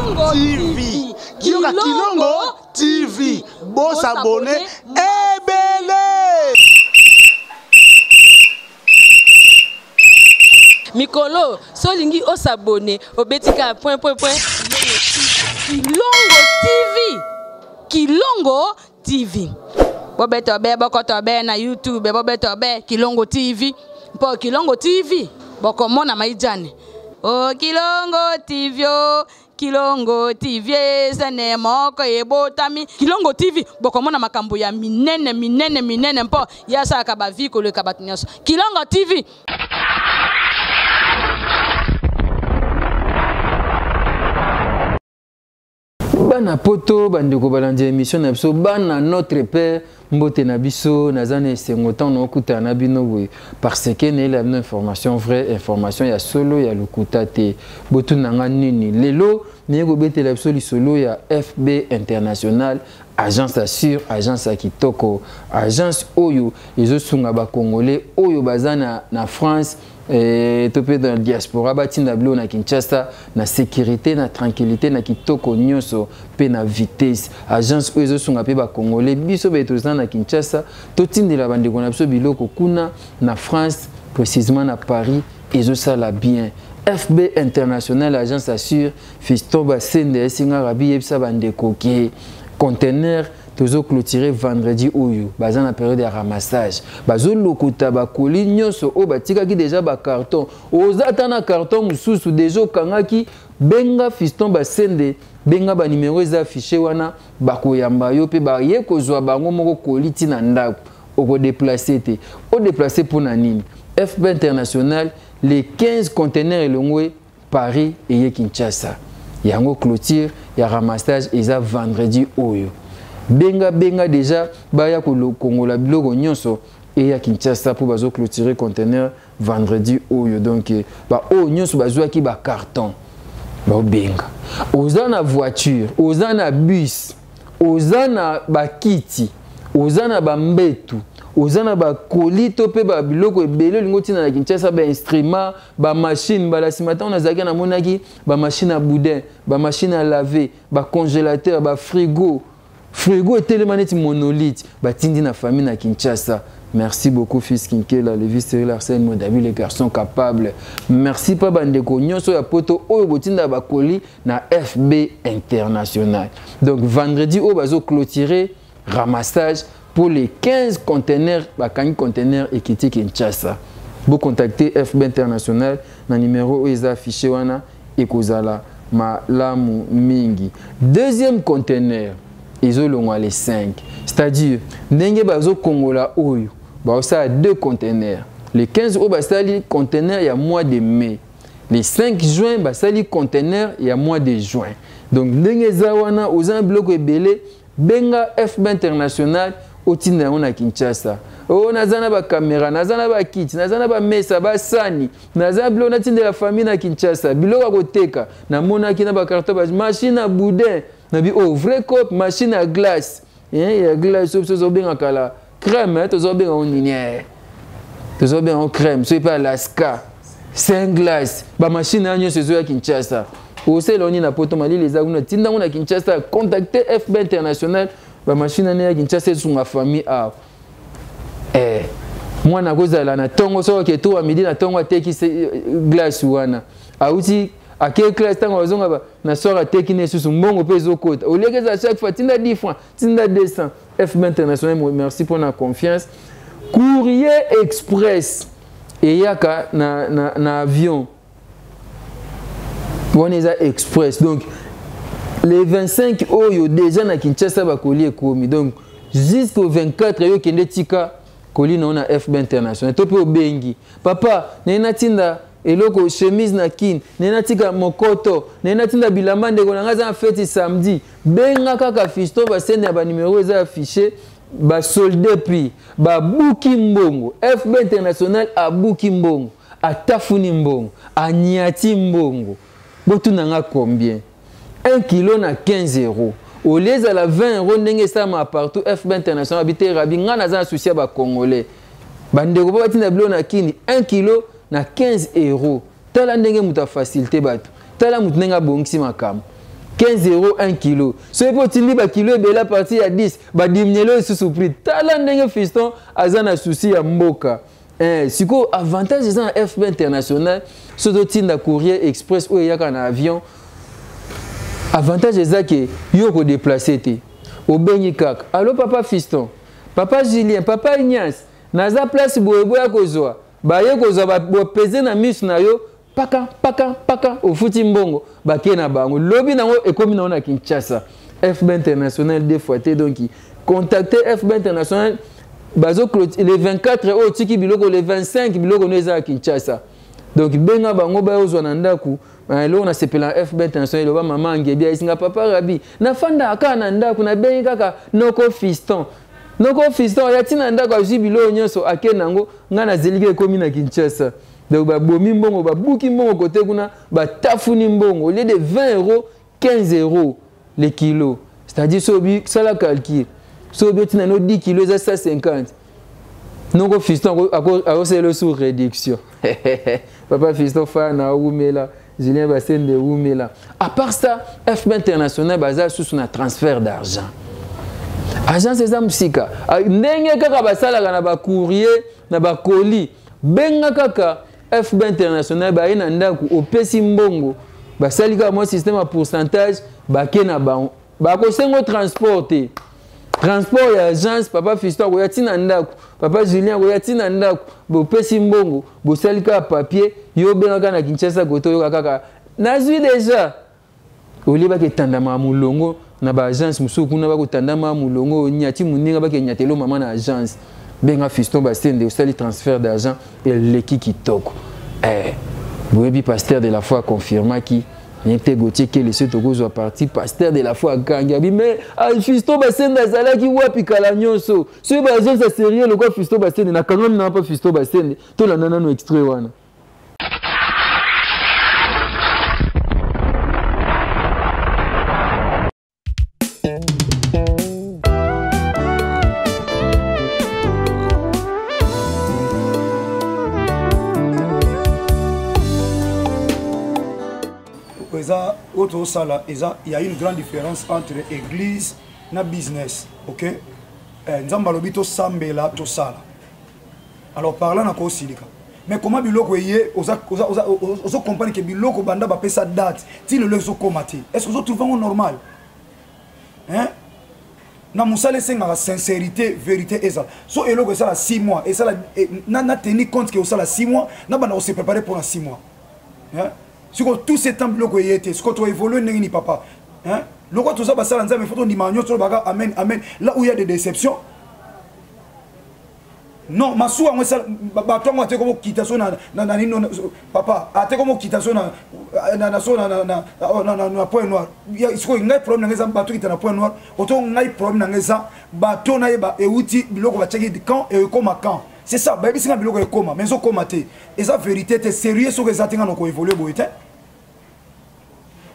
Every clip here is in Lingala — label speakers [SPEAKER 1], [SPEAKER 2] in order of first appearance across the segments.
[SPEAKER 1] Kilongo TV. Kilongo TV. Bon s'abonner. Ebele.
[SPEAKER 2] Mikolo, solingi o s'abonner. Obetika point. Kilongo TV. Kilongo TV. Bobeto be bokoto be na YouTube, bobeto be Kilongo TV. Po Kilongo TV. Boko mona maijane. Oh Kilongo TV oh. Kilongo TV sene moko ebotami. Kilongo TV boko mona makambo ya minene mpo yasa kaba viko le kabatunyaso. Kilongo TV.
[SPEAKER 3] Bana poto bandeko balandi émission na biso bana notre père mbote na biso nazane sengotan no kuta na bino we parce que ne la information vraie information ya solo ya lokuta te botu nanga nini lelo ne go bete la biso li solo ya FB International agence assure agence akitoko agence oyo ezosunga ba congolais oyo bazana na France topé dans la diaspora batinda blo na Kinshasa na sécurité na tranquillité na kitoko nyonso pe na vitesse agence oyo ezosunga pe ba congolais biso betozana na Kinshasa totindela bandeko na biso biloko kuna na France précisément na Paris ezosala bien FB International agence assure fiston basende esinga rabi yebisa bandeko ki conteneur tozo clôturer vendredi oyo baza na période de ramassage bazo lokuta bakoli nyonso o batika ki déjà ba carton ozata na carton mususu déjà kangaki benga fiston basende benga ba numéro eza affiché wana bakoyamba yo pe ba ye kozwa bango moko koliti na ndako oko déplacer te o déplacer pour na nini FB International les 15 conteneurs elongwe Paris et Kinshasa yango clôture ya ramassage eza vendredi oyo benga déjà baya ko kongola biloko nyonso et ya Kinshasa pour bazo clôturer conteneur vendredi oyo donc ba o nyonso bazwa ki ba carton ba benga ozana voiture ozana bus ozana ba kiti ozana ba mbetu ozana ba kolito pe ba biloko ebele lingoti na Kinshasa ba instrument ba machine ba la simata on azaki na monaki ba machine à boudin ba machine à laver ba congélateur ba frigo est tellement monolithe batindi na famille na Kinshasa. Merci beaucoup fils Kinkela Levi Cyril Arsène Modabi les garçons capables. Merci pas bandeko nyonso ya poto oyo botinda bakoli na FB International. Donc vendredi au bazo clôturer ramassage pour les 15 conteneurs bakani conteneurs ekiti Kinshasa. Vous contactez FB International na numéro eza affiché wana ekozala malamu mingi. Deuxième conteneur ils ont les 5. C'est-à-dire, ndenge bazo Kongola oyo, ça a 2 conteneurs. Les 15 au basali conteneurs il y a mois de mai. Les 5 juin basali conteneurs il y a mois de juin. Donc ndenge zawana ozan bloc ebele benga FB International otinda on a Kinshasa. Oh nazana ba caméra, nazana ba kit, nazana ba mesa, ba sani, nazana blo natinda la famille na Kinshasa. Biloko koteka na mona kina ba carton ba machine à boudin. Nabi oh vrai cop machine à glace il y a glace so bien kala crème to bien on ninière to bien en crème so pas laska 5 glace ba machine à nyo so ya Kinshasa o se loni na poto mali les aguna tinda na Kinshasa contacter FB International ba machine à Kinshasa sur ma famille a moi na kozala na tongo so ke to a midi na tongo teki glace wana auti à quelle classe tant on na sora tekine susu mbongo peso kota au lieu que ça chaque fois tinda 10 francs tinda 200 FB International merci pour la confiance courrier express et yaka na avion on est express donc les 25 oyo déjà na Kinshasa ba colis komi donc jusqu'au 24 yo kende tika colis na FB International to pe obengi papa na tinda eloko chemise na kin nena tika mokoto nena tinda bilamba ndeko na ngaza fête samedi benga kaka fisto ba sende ba numéro eza affiché ba solde prix ba buki mbongo FB International a buki mbongo atafuni mbongo anyati mbongo botu nanga combien 1 kilo na 15 euros au lieu à la 20 euros ndenge ça ma partout FB International habité rabi ngana za souci ba congolais bandeko ba tinda blo na kini 1 kilo na 15 euros. Tala ndenge muta facilité bato. Tala mutu nenga bongisi makam. 15 € 1 kilo. Ce qui est dit, kilo est la partie à 10, diminuer le sous prix. Talent de fiston, azana souci à mboka. Si vous avantage des FB international, ce qui est courrier express ou il y a un avion, avantage des que vous déplacé au Benikak. Allô papa fiston, papa Julien, papa Ignace, naza place boyeboya kozwa, baye kozwa ba peser na mis na yo. Paka, au fouti mbongo, bakena bango. Lobby nango ekomi na Kinshasa. FB international des fois donc contacter FB international bazo les 24 au tiki biloko les 25 biloko neza à Kinshasa. Donc benga bango ba ozwa na ndaku, lo na sepela FB international lo ba mama ngebia isinga papa rabi. Na fanda aka na ndaku na benga kaka noko fiston. Noko fiston ya tina ndaku azi biloko nyonso akenango ngana zelige ekomi na Kinshasa. Donc, bomi mbongo, bouki mbongo côté kuna, tafuni mbongo, au lieu de 20 €, 15 € le kilo. C'est-à-dire, ça la calcul. Sobi, tu as 10 kilos, c'est 150. Donc, fiston, c'est le sous réduction. Papa fiston, fana, oumela, Julien Bassène de oumela. À part ça, FB international, basé sur un transfert d'argent. Agence des Amsika. N'engue kaka basala na ba courrier, na ba colis. Benga kaka. FB international ba ina ndaku opesi mbongo ba salika mo système à pourcentage ba kena ba ko sengo transporter transport ya agence papa fiston ko yatina ndaku papa Julien ko yatina ndaku bo pesi mbongo bo salika papier yo benga na Kinshasa goto yo kaka nazwi déjà oliba ke tandama mulongo na ba agence musuku na ba ko tandama mulongo nyati muninga ba ke nyatelo mama na agence benga fiston basende au sali transfert d'argent et l'équipe qui toque. Bouébi pasteur de la foi confirma qui n'était Gauthier que les Sotogos soit parti pasteur de la foi Gangabi mais fiston basende azala qui wapi kala nyonso. Ce bazon ça sérieux le quoi fiston basende na kangam na pas fiston basende to la nana no extrait wana.
[SPEAKER 4] Il y a une grande différence entre église et business. Ok? Nous sambela to sala. Alors parlant na ko silika. Mais comment biloko yé ozo comprendre que biloko banda ba pesa date ti le lezo komati. Est-ce que vous trouvez normal? Hein? Na musale senga la sincérité, vérité et ça. So eloko ça 6 mois et ça na tenir compte que ça 6 mois, na bana on se préparer pour 6 mois. Hein? Si tout ce temps bloqué était, ce que tu évolues n'est papa. Hein? Le quoi tout ça ça mais faut dire manio sur baga amen amen. Là où il y a des déceptions. Non, ma soua moi ça toi moi tu comme quitation na papa, a te comme quitation na point noir. Il y a ce qu'on a problème dans bateau qui est na point noir. Autant on a problème dans bateau na ba et outil biloko ba checker quand et comment quand. C'est ça, baby singa biloko e koma, mais zo koma te. Et ça vérité te sérieux sur les atinga no ko évoluer boite.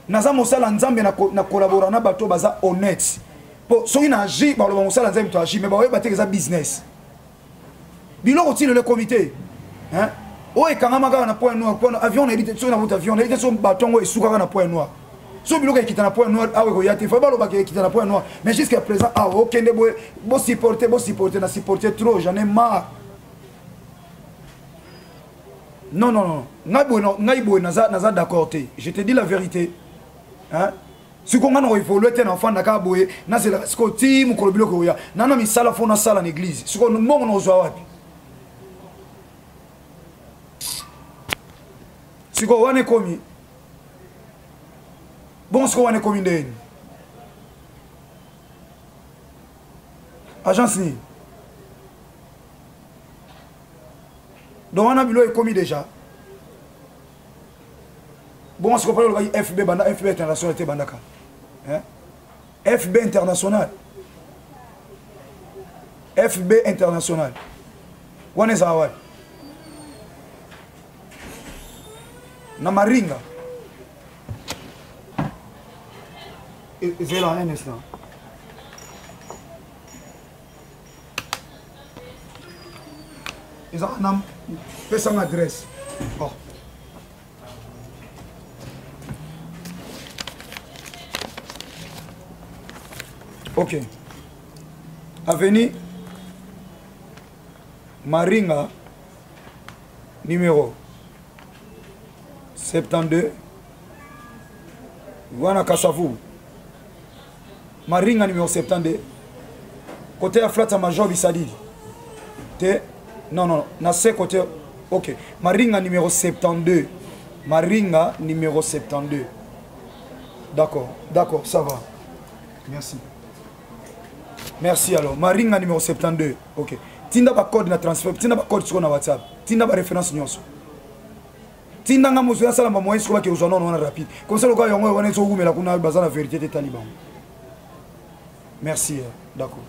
[SPEAKER 4] Naza mosala nzambe na collaborer na bato baza honnête. Po so ina agi ba lo mosala nzambe to agi mais ba we ba te za business. Biloko ti le comité. Hein? O e kanga maka na point noir, point avion na edité so na route avion, na edité so batongo e suka na point noir. So biloko e kita na point noir, awe ko yati, faut ba lo ba ke kita na point noir. Mais jusqu'à présent, OK ne bo supporter, na supporter trop, j'en ai marre. Non. Naïbo naza d'accord. Je te dis la vérité. Hein? Si on a évolué un enfant n'a boé, na c'est ce que tu mu kolobilo ko ya. Nana mi sala fona sala en église. Si on mongo no zwa wapi. Si on wane komi. Bon si on wane komi ndeni. Agence ni. Donc on a bilo est commis déjà. Bon, ce qu'on parle de FB banda FB international te bandaka. Hein? FB international. FB international. On est ça ouais. Na maringa. C'est là un instant. Ils ont fait son adresse. Oh. Ok. Avenue Maringa, numéro 72. Wana Kasavu. Maringa, numéro 72. Côté à Flata Major Bissadi. Non, non, na ce côté. Ok. Maringa, numéro 72. Maringa, numéro 72. D'accord, d'accord, ça va. Merci. Merci alors. Maringa numéro 72. Ok. Tinda ba code na transfert. Tinda ba code sur na WhatsApp. Tinda ba référence nyonso. Tinda nga mozo ya sala ba moyen sur ba ke uzana na rapide. Comme ça le gars yongo wana so gumela kuna baza la vérité des talibans. Merci. D'accord.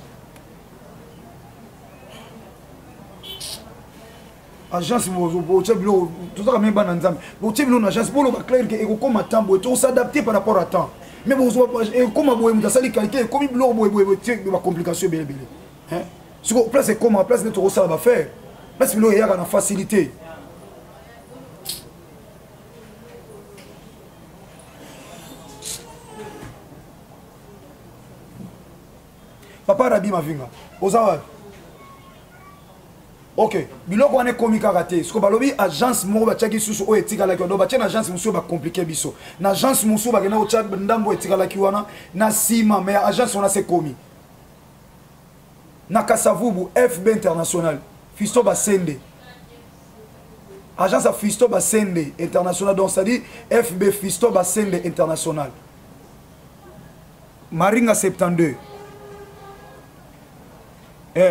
[SPEAKER 4] Agence mozo tcheblo tout ça même ban nzambe. Bo tcheblo na agence bolo ba clair que eko comme tambo to s'adapter par rapport à temps. Mais bon, comment vous avez dit que comme il y a des complications, hein? Sur la place, c'est comment la place de tout ça va faire. Parce qu'il y a une facilité. Papa Rabi Mavinga, Ozawa. Ok, biloko wane komi karaté. Ce que balobi agence mo ba tchaki susu o etika la kiodo ba tchena agence musu ba compliqué biso. Na agence musu ba kena o tchak ndambo etika la kiwana na sima mais agence on a se komi. Na Kasavubu FB International. Fisto ba sende. Agence a Fisto ba sende international donc ça dit FB Fisto ba sende international. Maringa 72.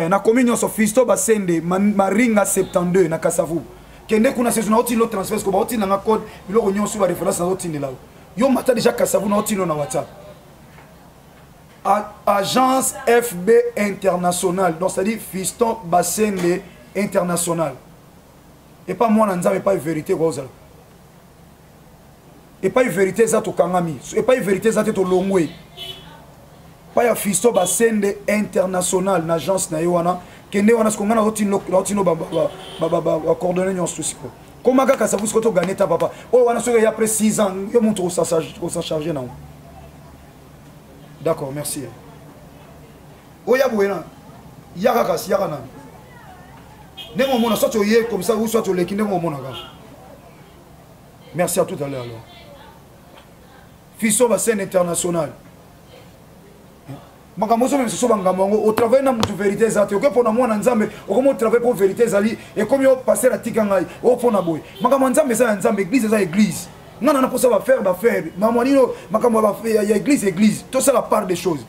[SPEAKER 4] Na communion so Fisto Basende Maringa 72 na Kasavu. Kende kuna saison na otino transfert ko ba otino na code biloko nyonso ba référence na otino là. Yo mata déjà Kasavu na otino na WhatsApp. Agence FB International. Donc ça dit Fisto Basende International. Et pas moi na nzambe pas vérité Rosal. Et pas vérité za to kangami. Et pas vérité za to longwe. Pas ya Fisto Basende International na agence na yowana kende wana ce qu'on a otino ba coordonner nyonso siko comment ka ça vous ko to gagner ta papa oh wana so ya après 6 ans yo montre au s'en charger na. D'accord, merci. Oh ya buena ya kaka si ya kana nengo mona soit yé comme ça ou soit le kinengo mona ka. Merci à tout à l'heure alors. Fisto Basende International. Makamoso même so bangamongo au travail na mutu vérité zate ok pona mwana nzambe okomo travail pour vérité zali et comme yo passer la tikangai o pona boy makamo nzambe za nzambe église za église ngana na posa ba faire mamanino makamo ba faire ya église tout ça la part des choses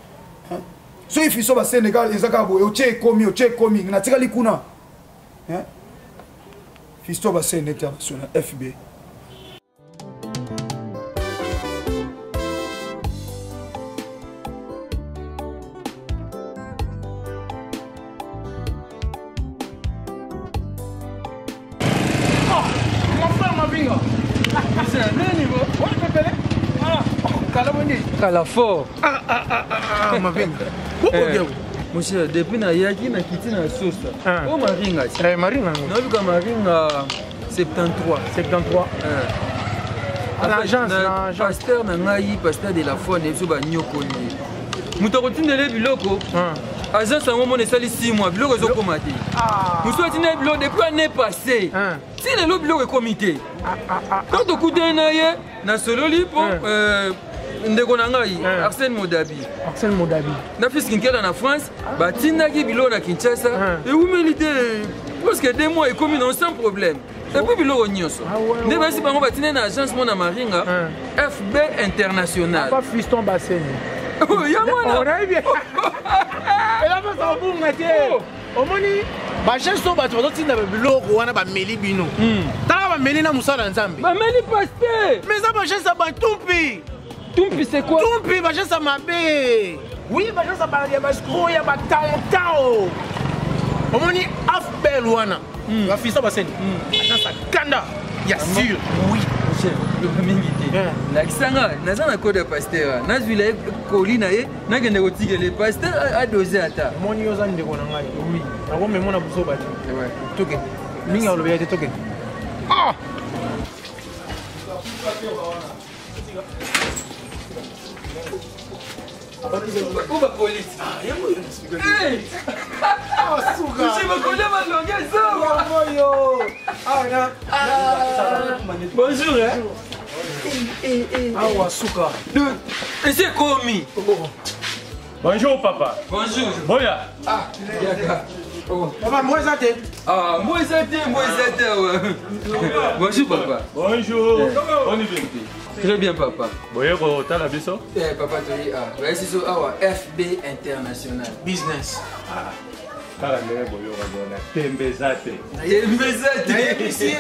[SPEAKER 4] hein so if so ba Sénégal ezaka boy o che komi na tikali kuna hein Fisto Basende International FB.
[SPEAKER 3] Calafort.
[SPEAKER 1] Ma vie.
[SPEAKER 3] Monsieur, depuis na yaki na kiti na sauce. Oh Maringa.
[SPEAKER 1] Maringa.
[SPEAKER 3] Non, vu que Maringa 73.
[SPEAKER 1] 73. L'agence.
[SPEAKER 3] Pasteur na ngai, pasteur de la foi ne so ba nyokoni. Muto kotindele biloko. Agence en moment esali 6 mois biloko zo komati. Muso atine biloko depuis l'année passée. Si le biloko est comité. Quand on coûte na ye na sololi po ndeko na ngai Arsène Modabi na fils kinkela na France batindaki bilo na Kinshasa et humilité parce que 2 mois et comme non sans problème et puis bilo nyonso ne basi bango batine na agence mona Maringa FB International
[SPEAKER 1] pas Fiston Basende
[SPEAKER 3] oh ya mwana
[SPEAKER 1] on a bien et là ça bunga te omoni ba gesto ba to tinda biloko wana ba meli bino tala ba meli na musala nzambe
[SPEAKER 3] ba meli pasteur
[SPEAKER 1] mais ça ba gesto ba tumpi.
[SPEAKER 3] Tumpi c'est quoi?
[SPEAKER 1] Tumpi, bah ça m'a bé. Oui, bah ça m'a bien parce que y a pas tao. On m'a dit afbel wana. La fille ça va sen. Ça kanda. Bien sûr. Oui.
[SPEAKER 3] Le premier invité. La sanga, naza na code pasteur. Na vile kolina e, na kende ko tigele pasteur a dosé ata.
[SPEAKER 1] Moni yoza ndeko na ngai. Oui. Na ko memo na buso ba.
[SPEAKER 3] Ouais.
[SPEAKER 1] Token. Minga lo ya token. Ah.
[SPEAKER 3] Où va police? Bonjour, hein? Et c'est commis.
[SPEAKER 5] Bonjour papa.
[SPEAKER 3] Bonjour.
[SPEAKER 5] Boya.
[SPEAKER 1] Papa, moi, ça t'es.
[SPEAKER 3] Ah, moi c'était. Bonjour papa.
[SPEAKER 5] Bonjour. On y vient.
[SPEAKER 3] Très bien papa.
[SPEAKER 5] Boya, t'as la biso?
[SPEAKER 3] Papa, tu es c'est ça, FB International.
[SPEAKER 1] Business.
[SPEAKER 5] Kala ndenge boyo bazona tembezate.
[SPEAKER 1] Ici,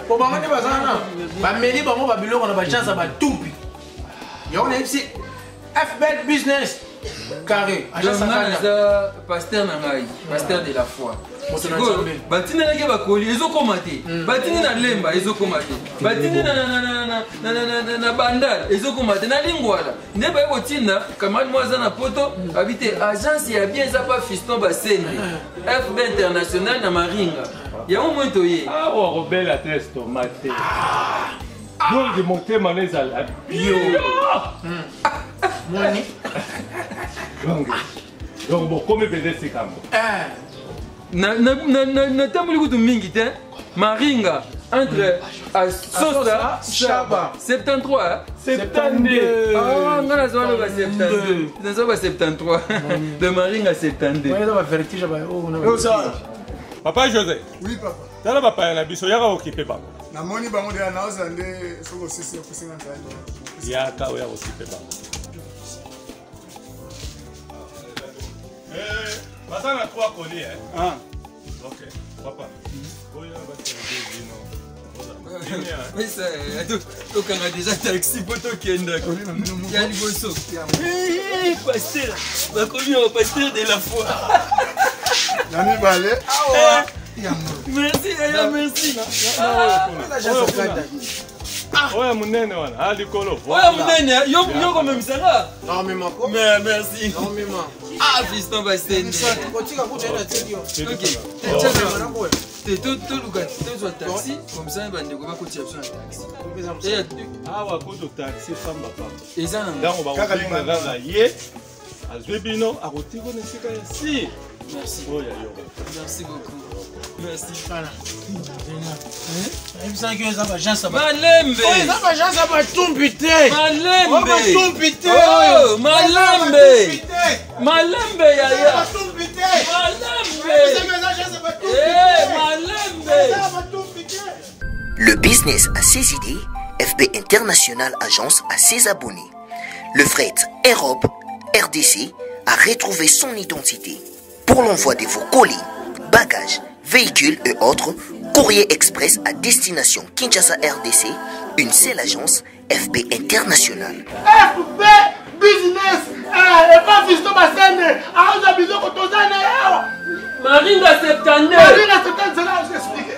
[SPEAKER 1] pour maman, tu vas ça, bameli bango babiloko na bachance batumpi. Yo na ici FB Business. Carré.
[SPEAKER 3] Donc, pasteur Nangai, pasteur de la foi. Batini na ke bakoli, ils ont commenté. Batini na lemba, ils ont commenté. Batini na bandal, ils ont commenté. Na lingwala. Ne ba yotinda, camarade moi za na poto, habité agence ya bien ça pas fiston basende. FB International na Maringa. Ya au moins toyé.
[SPEAKER 5] Ah, Robert a test tomate. Donc de monter maneza la bio.
[SPEAKER 1] Moni.
[SPEAKER 5] Donc bon, comme bébé c'est comme.
[SPEAKER 3] Na tambuli kutu mingi te. Maringa entre Sosa
[SPEAKER 1] Chaba
[SPEAKER 3] 73 hein?
[SPEAKER 5] 72.
[SPEAKER 3] Ah, on a 72. Nous avons 73. De Maringa 72.
[SPEAKER 5] Papa José.
[SPEAKER 4] Oui, papa.
[SPEAKER 5] Tala papa na biso yaka occupé papa.
[SPEAKER 4] Na moni bango de na ozande soko sisi okusinga nzando.
[SPEAKER 5] Yaka oya occupé papa. Masana 3 colis hein. Ah. OK. Papa. Oya ba télé
[SPEAKER 3] Mais ça, on a déjà taxi pour toi qui est là. Il y a le bosso. Pasteur, va connu au pasteur de la foi.
[SPEAKER 4] Nani balé.
[SPEAKER 3] Merci, merci.
[SPEAKER 5] Oya munene wana, ali kolo.
[SPEAKER 3] Oya munene, yo comme même ça.
[SPEAKER 1] Non mais ma ko.
[SPEAKER 3] Mais merci.
[SPEAKER 1] Non mais ma.
[SPEAKER 3] Ah, fiston Bastien.
[SPEAKER 1] Kotika kuchenda tio.
[SPEAKER 3] OK. Tout le taxi, comme ça, il va continuer sur un taxi.
[SPEAKER 5] Ah, on va taxi femme papa.
[SPEAKER 3] Et ça,
[SPEAKER 5] on va aller à Zwebino, à Rotigo, ici.
[SPEAKER 3] Merci. Merci beaucoup. Merci.
[SPEAKER 1] Voilà.
[SPEAKER 3] Malembe. Malembe yaya.
[SPEAKER 6] Le business a ses idées, FB International Agence a ses abonnés. Le fret Europe, RDC, a retrouvé son identité. Pour l'envoi de vos colis, bagages, véhicules et autres, courrier express à destination Kinshasa RDC, une seule agence, FB International.
[SPEAKER 1] FB Business, et pas Fiston Bassene, à Ozabizo Kotozane.
[SPEAKER 3] Maringa 72.
[SPEAKER 1] Maringa 72, c'est là où j'explique.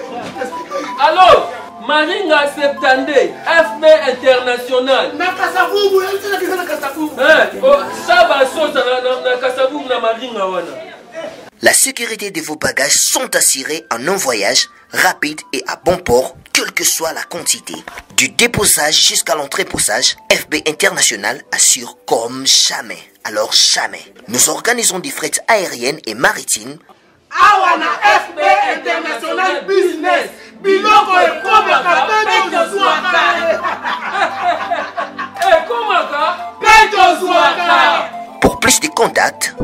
[SPEAKER 3] Alors, Maringa 72, FB International.
[SPEAKER 1] Na Kasavubu, elle dit que c'est na Kasavubu.
[SPEAKER 3] Ça va sauter na Kasavubu na Maringa wana.
[SPEAKER 6] La sécurité de vos bagages sont assurées en un voyage rapide et à bon port, quelle que soit la quantité. Du déposage jusqu'à l'entreposage, FB International assure comme jamais. Alors jamais. Nous organisons des frettes aériennes et maritimes.
[SPEAKER 1] Awana FB International Business. Biloko et komaka peto zwaka.
[SPEAKER 3] Komaka
[SPEAKER 1] peto zwaka.
[SPEAKER 6] Pour plus de contacts,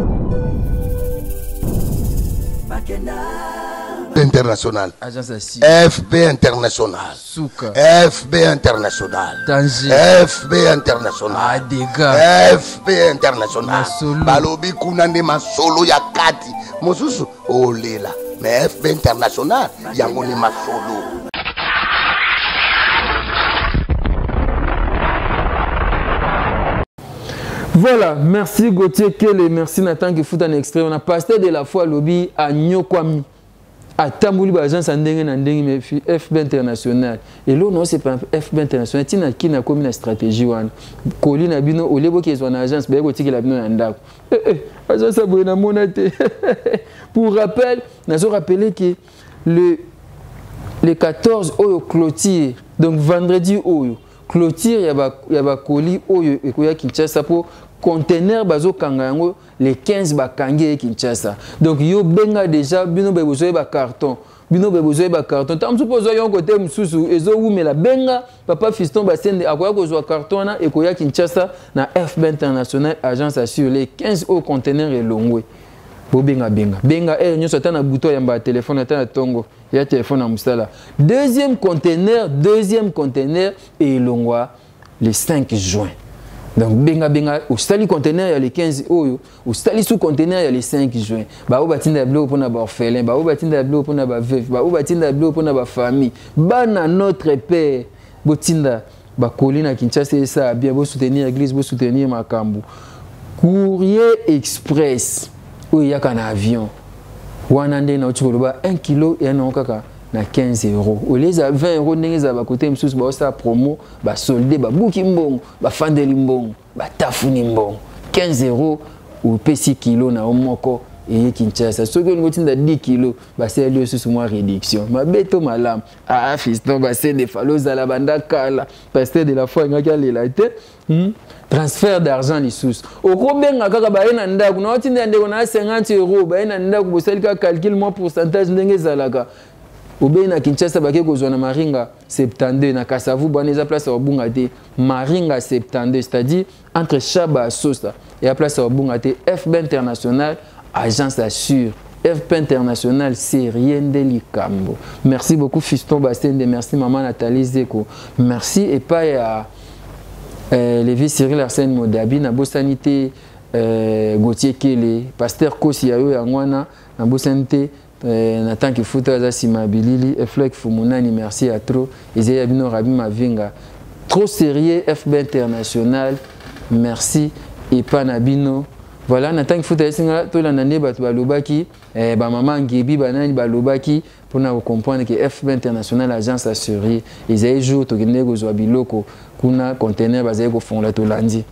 [SPEAKER 7] International.
[SPEAKER 3] Agence assis.
[SPEAKER 7] FB International.
[SPEAKER 3] Souka.
[SPEAKER 7] FB International.
[SPEAKER 3] Danger.
[SPEAKER 7] FB International.
[SPEAKER 3] Dégâts.
[SPEAKER 7] FB International.
[SPEAKER 3] Masolo.
[SPEAKER 7] Balobi kunande masolo ya kati. Mosusu olela. Mais FB International yango ni masolo.
[SPEAKER 3] Voilà, merci Gauthier Kele, merci Nathan qui fout un extrait. On a pasteur de la foi lobby à Nyokwami. À Tambouli, l'agence mais FB International. Et là, non, c'est pas FB International. Il y a qui a comme une stratégie. Colin a bien au lieu qu'il soit une agence, mais il a bien un agence a bien monaté. Pour rappel, nous avons rappelé que le 14 au clôture, donc vendredi au clôture, il y a colis au Kinshasa pour conteneur bazo kangango les 15 bakangi Kinshasa. Donc yo benga déjà bino be besoin ba carton. Bino be besoin ba carton. Tam supposo yo côté mususu ezo wumela benga papa fiston basende akoya kozwa carton na ekoya Kinshasa na FB International agence assure les 15 au conteneur elongwe. Bo benga benga nyoso tana bouton ya ba téléphone tana tongo ya téléphone na musala. Deuxième conteneur et elongwa le 5 juin. Donc benga au stali conteneur ya le 15 oyo au stali sous conteneur ya le 5 juin ba o batinda blo pona ba orphelin ba o batinda blo pona ba veuve ba o batinda blo pona ba famille bana notre père botinda ba kolina Kinshasa ça bien bo soutenir église bo soutenir makambu courrier express oyo ya kana avion wana nde na uchikoloba 1 kilo ya na kaka na 15 euros. Au lieu de 20 euros, nous avons côté msous ba promo, ba soldé, ba bouki mbongo, ba fandeli mbongo, ba tafuni mbongo. 15 euros ou pesi kilo na omoko et Kinshasa. Ce que nous avons 10 kilos, ba c'est le sous moi réduction. Ma beto malam. Ah fiston ba c'est des falos à la banda kala. Pasteur de la foi ngaka lelaité. Transfert d'argent les sous. Au kobenga kaka ba ena ndaku na otinda ndeko na 50 euros, ba ena ndaku bosali ka calcul moi pourcentage ndenge zalaka. Obe na Kinshasa bake kozwa na Maringa 72 na Kasavu boneza place au Bungate Maringa 72 c'est-à-dire entre Chaba Sosa et à place au Bungate FB International agence assure FB International c'est rien de likambo. Merci beaucoup Fiston Bastende, merci maman Nathalie Zeko. Merci et pas à Lévi Cyril Arsène Modabi na Bosanité Gauthier Kele pasteur Kosi Ayo Yangwana na Bosanité Nathan Kifuta za simabilili Eflek Fumunani merci à trop Isaiah Bino Rabi Mavinga trop sérieux FB International merci et Panabino voilà Nathan Kifuta singa to la nane batu balobaki ba maman Ngebi banani balobaki pour na comprendre que FB International agence assurée Isaiah jour to kende kozwa biloko kuna conteneur bazali ko fonda to landi.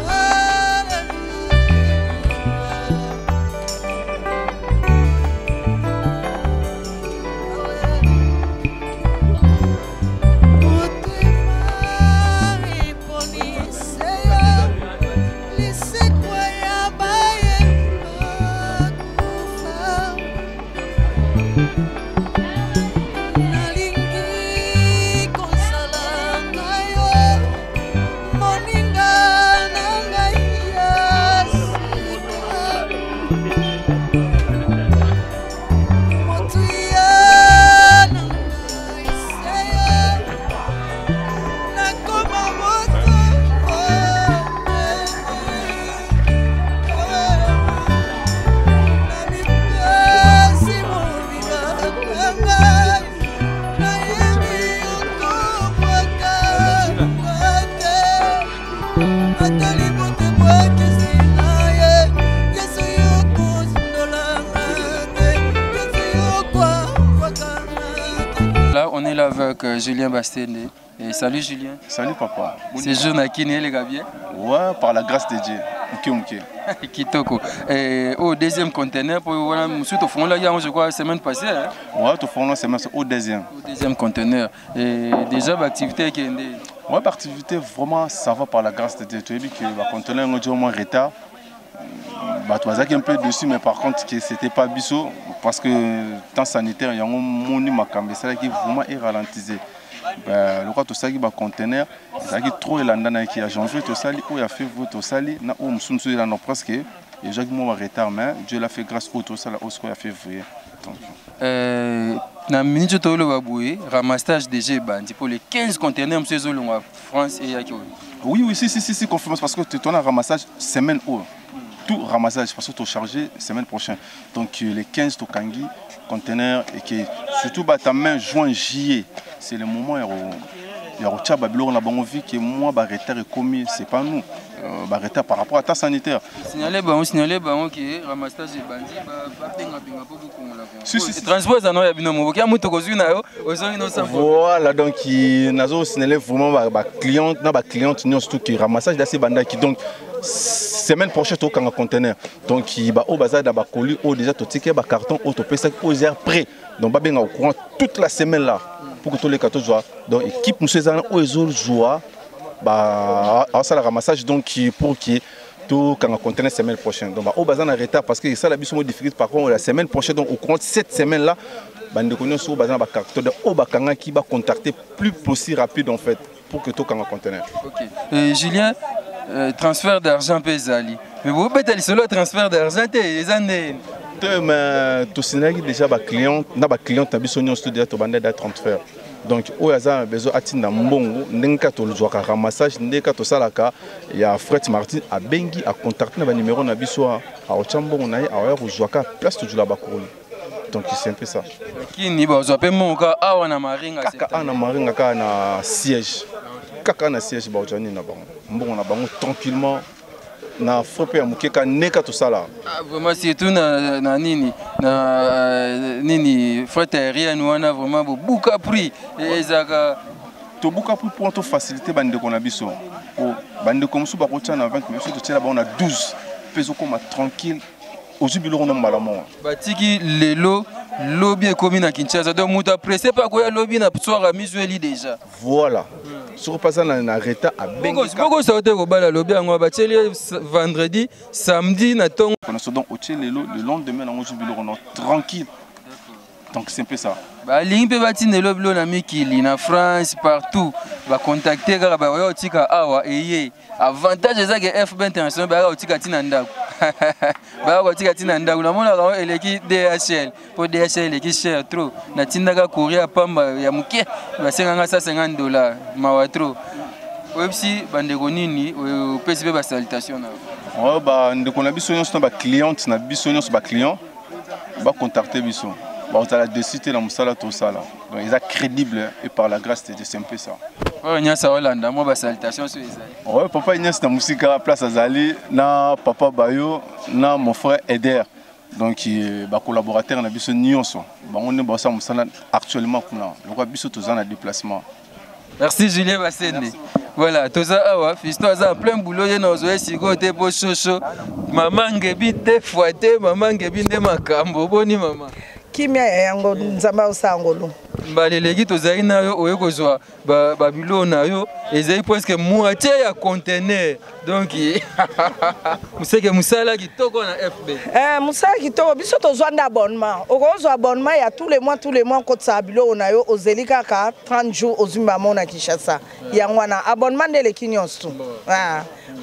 [SPEAKER 8] Ah
[SPEAKER 3] avec Julien Bastende. Et salut Julien.
[SPEAKER 8] Salut papa.
[SPEAKER 3] C'est journée qui n'est les gars bien?
[SPEAKER 8] Ouais, par la grâce de Dieu. Ok.
[SPEAKER 3] Kitoko. Et au deuxième conteneur, pour voilà, monsieur au fond là, je crois semaine passée. Hein?
[SPEAKER 8] Ouais, au fond là, c'est au deuxième.
[SPEAKER 3] Au deuxième conteneur. Et déjà, l'activité qui est.
[SPEAKER 8] Ouais, l'activité vraiment, ça va par la grâce de Dieu. Tu as dit que le conteneur est au moins retard. Bah, tu as un peu dessus, mais par contre, c'était pas biseau parce que temps sanitaire, il y a un monde qui vraiment est ralentisé. Le quoi tout ça qui va conteneur, ça qui trop elandana qui a janvier tout ça, où il a fait tout ça, na où nous sommes là non presque, et j'ai moi retard mais Dieu l'a fait grâce au tout ça là où ce qu'il a fait février.
[SPEAKER 3] Na minute to lo baboué, ramassage DG bandi pour les 15 conteneurs monsieur Zolo en France et yaki.
[SPEAKER 8] Oui, si confirmation parce que tu as un ramassage semaine où tout ramassage parce que tu as chargé semaine prochaine. Donc les 15 Tokangi conteneurs et qui surtout ta main juin juillet, c'est le moment il y a au Babylone on a bon vu que moi retard est commis, c'est pas nous retard par rapport à ta sanitaire.
[SPEAKER 3] Signaler bon qui ramassage et bandi ba benga pour beaucoup la. Transport ça non ya bino mo kia muto kozui na yo ozongi no sample.
[SPEAKER 8] Voilà donc nazo signaler vraiment ba client na ba cliente nous surtout qui ramassage d'assez banda qui donc semaine prochaine au kanga conteneur donc il va au bazar da ba colis au déjà tout ticket ba carton au topé ça aux heures prêt donc ba benga au courant toute la semaine là pour que tous les 14 jours donc équipe monsieur zana au jour bah ça le ramassage donc pour qui tout quand on conteneur semaine prochaine donc au bazar en retard parce que ça la biso difficile par contre la semaine prochaine donc au courant cette semaine là bande connaît sur bazar ba carton de au bakanga qui va contacter plus possible rapide en fait pour que tout quand on conteneur.
[SPEAKER 3] OK. Julien transfert d'argent pesali. Mais vous bêtez solo transfert d'argent les années.
[SPEAKER 8] Mais tout signali déjà ba client na ba client tabiso nyo studio to bande da transfert. Donc o yaza bezo atinda mbongo ndenka to lozwaka ramassage ndeka to salaka ya Fred Martin a bengi a contacter na ba numéro na biso a ochambongo na ye a ya kozwaka place to jula ba koli. Donc c'est un peu ça.
[SPEAKER 3] Kini ba zope monka awa na maringa
[SPEAKER 8] c'est. Kaka na maringa ka na siège. Kaka na siège ba ojani na bango. Mbongo na bango tranquillement. Na frappé mukeka neka tout ça là.
[SPEAKER 3] Vraiment surtout na nini fret aérien wana vraiment beaucoup prix ezaka
[SPEAKER 8] to buka pour to faciliter bande ko na biso. O bande ko musu ba ko tshana 20 mais to tshela ba on a 12 peso comme tranquille au jubilo on malamo.
[SPEAKER 3] Batiki lelo lobby comme na Kinshasa donc muta pressé pas ko ya lobby na soir misueli déjà.
[SPEAKER 8] Voilà. Sur passant na retard à benga.
[SPEAKER 3] Beaucoup ça te ko bala lobby ngo ba tsheli vendredi, samedi na tongo.
[SPEAKER 8] On se donc au tshelo le lendemain na jubilo on tranquille. Donc c'est un peu ça.
[SPEAKER 3] Ba ligne pe batine lobby na mikili na France partout ba contacter ka ba yo tika awa eye avantage za que FB international ba tika tina ndako. Ba tika tina ndako na mona ka eleki DHL pour DHL eleki cher trop na tindaka courir pamba ya muke ba $50 $150 mawa trop. Websi bandeko nini PSB ba salutation na.
[SPEAKER 8] Ouais ba ndeko na biso nyonso ba cliente na biso nyonso ba client ba contacter biso. Bah, on a la décidé dans Moussala tout ça là. Donc ils sont crédibles et par la grâce de Dieu, c'est un peu ça.
[SPEAKER 3] Ouais, Nyasa Hollanda, moi, salutation sur les amis.
[SPEAKER 8] Ouais, papa Ignace dans Moussika, place Azali, na papa Bayo, na mon frère Eder. Donc, bah, collaborateur, on a besoin de Nyonso. Bah, on est bossé à Moussala actuellement. Donc, on a besoin de tout déplacement.
[SPEAKER 3] Merci Julien Bassende. Voilà, tout ça, fiston, ça plein boulot, il y a un sigo, t'es pour chocho. Maman, ngebi, t'es fouetté, maman, ngebi, t'es makambo, boni maman.
[SPEAKER 9] Kimia yango nzamba osangolo
[SPEAKER 3] baleleki tozali na yo oye kozwa babilo na yo ezali presque moitié ya conteneur donc museke musala kitoko na FB
[SPEAKER 9] musala kitoko biso tozwa nda abonnement okozwa abonnement ya tous les mois kotsa bilo na yo ozeli kaka 30 jours ozimba mona Kinshasa yango na abonnement de lekinyonso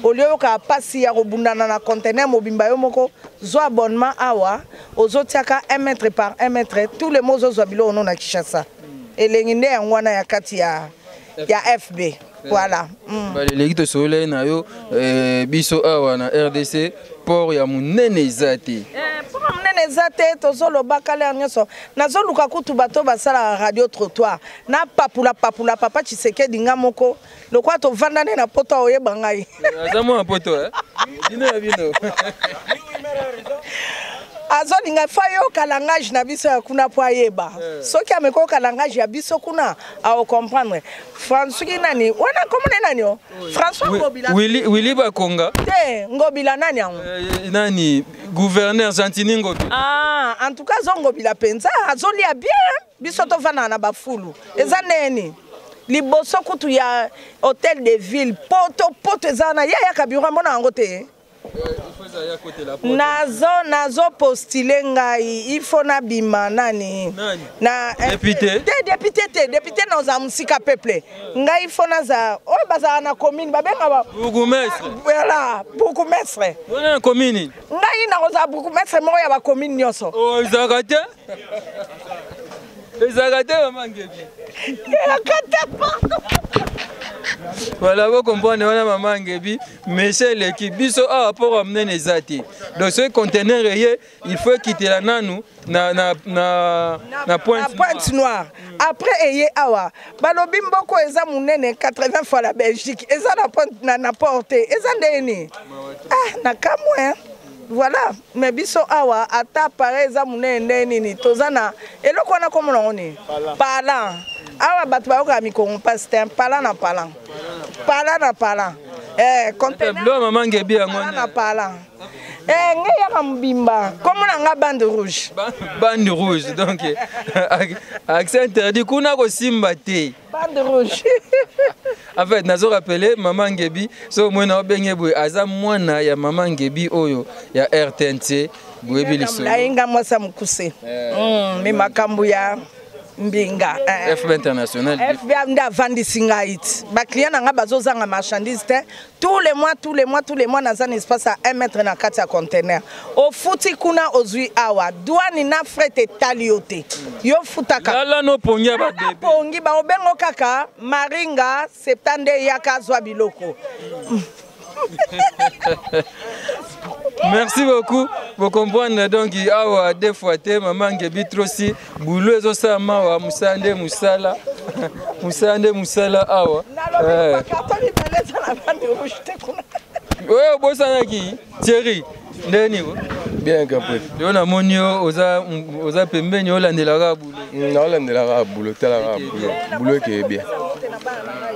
[SPEAKER 9] olio ka pasi ya kobundana na conteneur mobimba yo moko zwa abonnement awa ozotiaka 1 mètre par 1 mètre tous les mois ozwa bilo ono na Kinshasa elenginde yango na ya kati ya FB voilà
[SPEAKER 3] baleleki to soleil na yo biso awa na RDC port ya munene ezate
[SPEAKER 9] pour munene ezate tozoloba kala nyonso nazoluka kutu bato basala radio trottoir na papula papa Tshisekedi nga moko lokwa to vandane na poto oyeba ngai
[SPEAKER 3] azamo na poto dino ya bino
[SPEAKER 9] azolinga fa yoka langage na biso ya kuna po ayeba soki amekoka langage ya biso kuna ao comprendre François nani wana komone nani o François Ngobila
[SPEAKER 3] Willy Bakonga
[SPEAKER 9] te Ngobila nani yango
[SPEAKER 3] nani gouverneur Gentini Ngobila
[SPEAKER 9] en tout cas Ngobila penza azolia bien biso to vana na bafulu eza neni liboso kutu ya hôtel de ville poto ezana ya kabiro mona yango te nazo postule ngai il faut na bima nani na député na za musika peuple ngai il faut na za o baza na commune babenga ba
[SPEAKER 3] bourgmestre
[SPEAKER 9] voilà bourgmestre
[SPEAKER 3] na commune
[SPEAKER 9] ngai na za bourgmestre mo ya ba commune nyoso
[SPEAKER 3] o izakate Maman Ngebi. Voilà, vous comprenez, Maman Ngebi, mais c'est l'équipe. Biso a rapport à mener les athées. Donc, ce conteneur, il faut quitter la nanou, na pointe
[SPEAKER 9] noire. Après, ayez awa. Balobi mboko eza munene 80 fois la Belgique. Eza na pointe na portée. Eza ndeni. Na kamwe. Voilà, mais biso awa ata pareil za munene nini tozana eloko wana komona oni parlant awa batu ba yoka mikongo pasteur parlant conteneur
[SPEAKER 3] Maman Ngebi yango
[SPEAKER 9] na parlant ngeya kambimba komona nga bande rouge
[SPEAKER 3] donc accès interdit kuna ko simba te
[SPEAKER 9] bande rouge.
[SPEAKER 3] En fait, nazo rappelé Maman Ngebi, so mwana obenge boy aza mwana ya Maman Ngebi oyo ya RTNC boyebi liso.
[SPEAKER 9] Lainga mwasa mukuse. Mi makambu ya mbinga.
[SPEAKER 3] FB international.
[SPEAKER 9] FB nda vandi singaït. Ba client nga bazozanga marchandise te. Tous les mois dans un espace à 1 mètre na kati ya conteneur. Au futi kuna ozui awa. Douane na fret etaliote. Yo futaka.
[SPEAKER 3] Lala no pongi ba bébé.
[SPEAKER 9] Pongi ba obengo kaka maringa septande yaka zwa biloko.
[SPEAKER 3] Merci beaucoup. Vous comprenez donc awa deux fois te Maman Ngebi trosi boulot ezo sa mawa musande musala awa. Ouais, bossa ki Thierry ndeni wo
[SPEAKER 5] bien capé.
[SPEAKER 3] Yo na monio oza pembeni olandelaka boulot.
[SPEAKER 5] Na olandelaka boulot tala boulot qui est bien.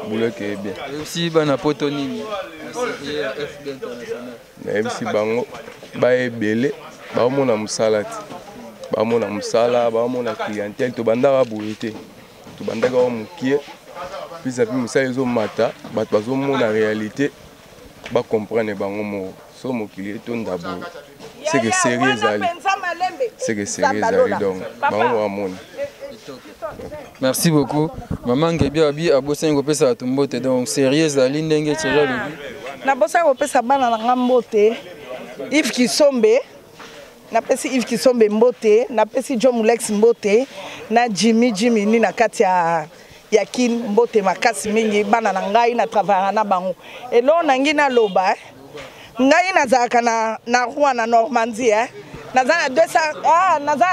[SPEAKER 5] Boulot qui est bien.
[SPEAKER 3] Aussi bana poto nini. FB international.
[SPEAKER 5] Même si bango ba ebele ba mona musala ti. Ba mona musala, ba mona clientèle to bandaka boulete. To bandaka o mukie. Puis après musala ezo mata, ba bazo mona réalité. Ba comprendre bango mo so mo client to ndabo. C'est que sérieux zali. C'est que sérieux zali donc bango amoni.
[SPEAKER 3] Merci beaucoup. Maman Ngebi abi abosengo pesa tumbote donc sérieux zali ndenge tshira lobi.
[SPEAKER 9] Na bosengo pesa bana na ngambote. Yves Kisombe. Na pesi Yves Kisombe mbote, na pesi John Mulex mbote, na Jimmy ni na kati ya kin mbote makasi mingi bana na ngai na travailler na bango. Elo na ngina loba. Ngai na zaka na roi na Normandie Nazana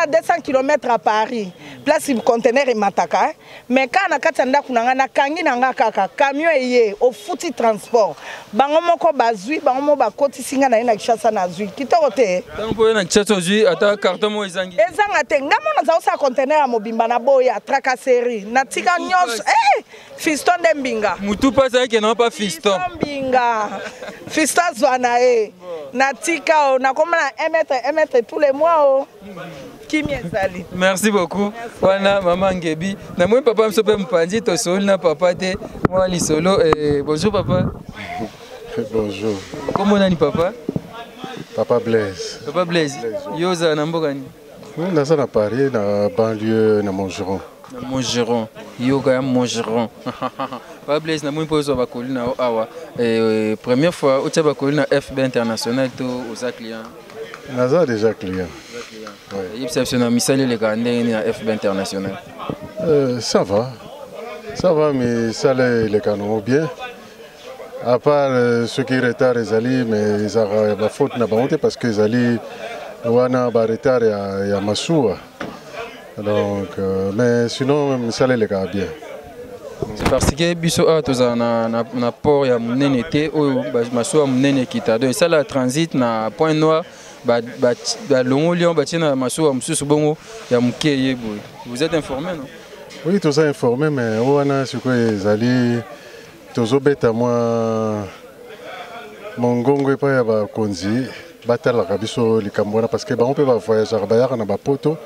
[SPEAKER 9] 200 km à Paris. Place le conteneur et mataka. Mais quand na katanda kunanga na kangi nanga kaka camion eye au fouti transport. Bango moko bazui bango mo ba koti singa na ina kishasa na zui. Kitoko te.
[SPEAKER 3] Tango na kishasa zui ata carton mo ezangi.
[SPEAKER 9] Ezanga te ngamo na za osa conteneur ya mobimba na boya tracasserie. Na tika nyos fiston de mbinga.
[SPEAKER 3] Mutu pasa ke na pas fiston.
[SPEAKER 9] Mbinga. Fiston zwana na tika na koma na 1 mètre tous les mois
[SPEAKER 3] Merci beaucoup. Wana Maman Ngebi. Na moi papa msope mpanzi to solo na papa te. Moi li solo bonjour papa.
[SPEAKER 10] Bonjour.
[SPEAKER 3] Comment nani papa?
[SPEAKER 10] Papa Blaise.
[SPEAKER 3] Papa Blaise. Yoza na mboka ni.
[SPEAKER 10] Naza na Paris na banlieue na Montgeron.
[SPEAKER 3] Na Montgeron. Yoga ya Montgeron. Papa Blaise na moi pozo ba kolina awa. Première fois au taba kolina FB international to aux clients.
[SPEAKER 10] Naza déjà client.
[SPEAKER 3] Il y a misali les gandés à FB international.
[SPEAKER 10] Ça va, mais ça les canons bien. À part ceux qui retardent les alliés, mais ils ont la faute n'a pas monté parce que les alliés wana ba retard ya Massoua. Donc, mais sinon ça les gars bien.
[SPEAKER 3] C'est parce que biso a toza na port ya munene te o Massoua munene kita donc ça la transit na Point Noir. balongoli batie na masuwa mosusu bongo ya moke ye boye. Vous êtes informé, non?
[SPEAKER 10] Oui, tous informé, mais wana sikoyo ezali tozobeta mwa mongongo epai ya bakonzi batalaka biso likambo wana parce que bango mpe bavoyageaka bayaka na bapoto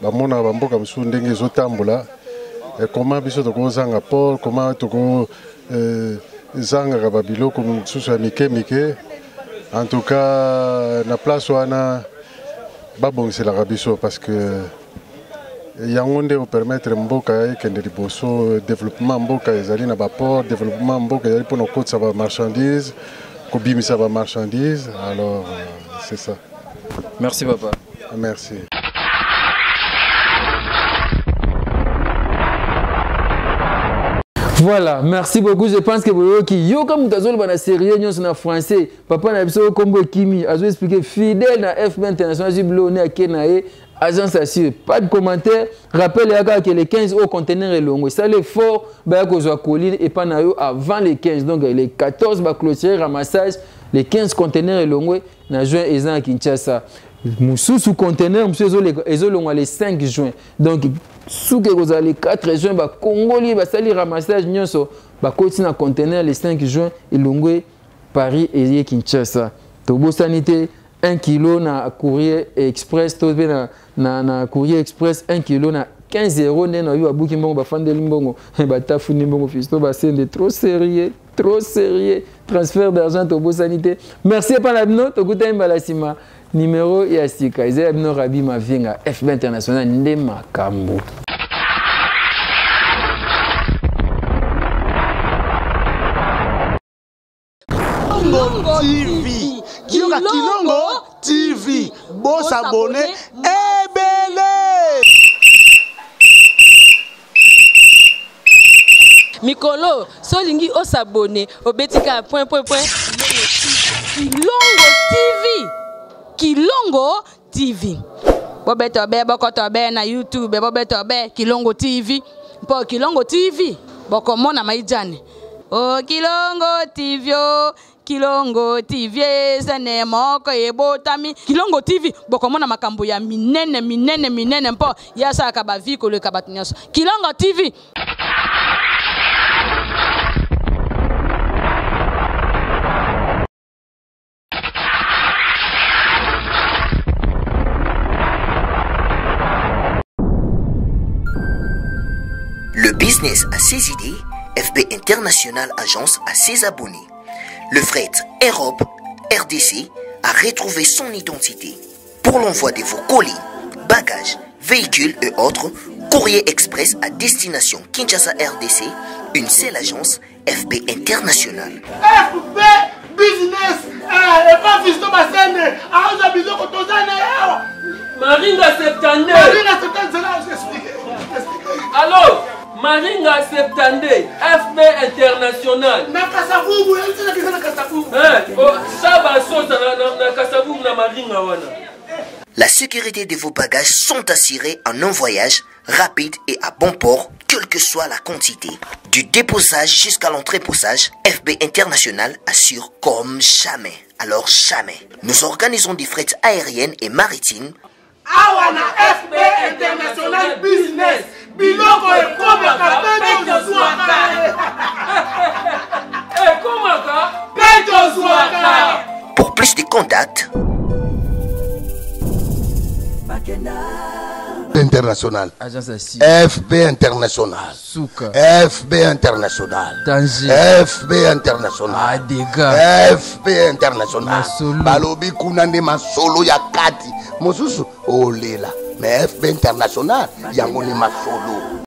[SPEAKER 10] bamonaka bamboka mosusu ndenge ezotambola koma biso tokozanga port koma tokozangaka babiloko mosusu ya mike mike. En tout cas na place wana babongiselaka biso parce que yango nde opermettre mboka ekende liboso développement mboka ezali na baport développement mboka ezali mpona kokotisa bamarchandise kobimisa bamarchandise. Alors c'est ça.
[SPEAKER 3] Merci papa.
[SPEAKER 10] Merci.
[SPEAKER 3] Voilà, merci beaucoup. Je pense que vous qui yo comme tazol bana sérieux nyos na français. Papa na biso kombo Kimi azo expliquer fidèle na FB International Jiblo à Kenae agence assure. Pas de commentaire. Rappelle que les 15 au conteneur est long. Ça l'effort ba ko zo colline et pas na yo avant les 15. Donc les 14 ba clôturer ramassage, les 15 conteneurs est long na juin ezan Kinshasa. Sous conteneur monsieur ezolongwa les 5 juin. Donc sous que vous allez 4 juin ba Congoli ba sali ramassage nyonso ba continue conteneur les 5 juin et Longwe Paris et Kinshasa. Tobo sanité 1 kg na courrier express to na courrier express 1 kg na 15 € na yo abuki mbongo ba fandeli mbongo ba tafuni mbongo fisto ba sende trop sérieux transfert d'argent Tobo sanité. Merci par la note to kuta imbalasima. Numéro Yasika, Izabno Rabi Mavinga, FB International, Ndema Kambo.
[SPEAKER 11] Kilongo TV. Kilongo TV. Bon s'abonner. Ebele.
[SPEAKER 2] Mikolo, solingi o s'abonner. Obetika point. Kilongo TV. Kilongo TV. Bobeto be bokoto be na YouTube, bobeto be Kilongo TV. Po Kilongo TV. Boko mona maijane. Oh Kilongo TV oh. Kilongo TV sene moko ebotami. Kilongo TV boko mona makambo ya minene mpo yasa akaba viko le kabatinyaso. Kilongo TV.
[SPEAKER 6] Le business a ses idées, FB International Agence a ses abonnés. Le fret Europe, RDC a retrouvé son identité. Pour l'envoi de vos colis, bagages, véhicules et autres, courrier express à destination Kinshasa RDC, une seule agence, FB International.
[SPEAKER 11] FB Business, et pas Fisto Bassene, à Bizoko Tozana.
[SPEAKER 12] Maringa Septande.
[SPEAKER 11] Maringa Septande, c'est là, j'explique.
[SPEAKER 12] Allô? Maringa Septande, FB International.
[SPEAKER 11] Na Kasavubu, c'est na Kasavubu.
[SPEAKER 12] Ça va sauter na Kasavubu na Maringa wana.
[SPEAKER 6] La sécurité de vos bagages sont assurées en un voyage rapide et à bon port, quelle que soit la quantité. Du déposage jusqu'à l'entreposage, FB International assure comme jamais. Alors jamais. Nous organisons des frettes aériennes et maritimes.
[SPEAKER 11] Awana FB International Business. Biloko ekomaka peto zwaka.
[SPEAKER 12] Ekomaka
[SPEAKER 11] peto zwaka.
[SPEAKER 6] Pour plus de contacts,
[SPEAKER 7] International. FB International.
[SPEAKER 3] Souka.
[SPEAKER 7] FB International.
[SPEAKER 3] Tangi.
[SPEAKER 7] FB International.
[SPEAKER 3] Adega.
[SPEAKER 7] FB International.
[SPEAKER 3] Masolo.
[SPEAKER 7] Balobi kunande masolo ya kati. Mosusu olela. Mais FB International yango ni masolo.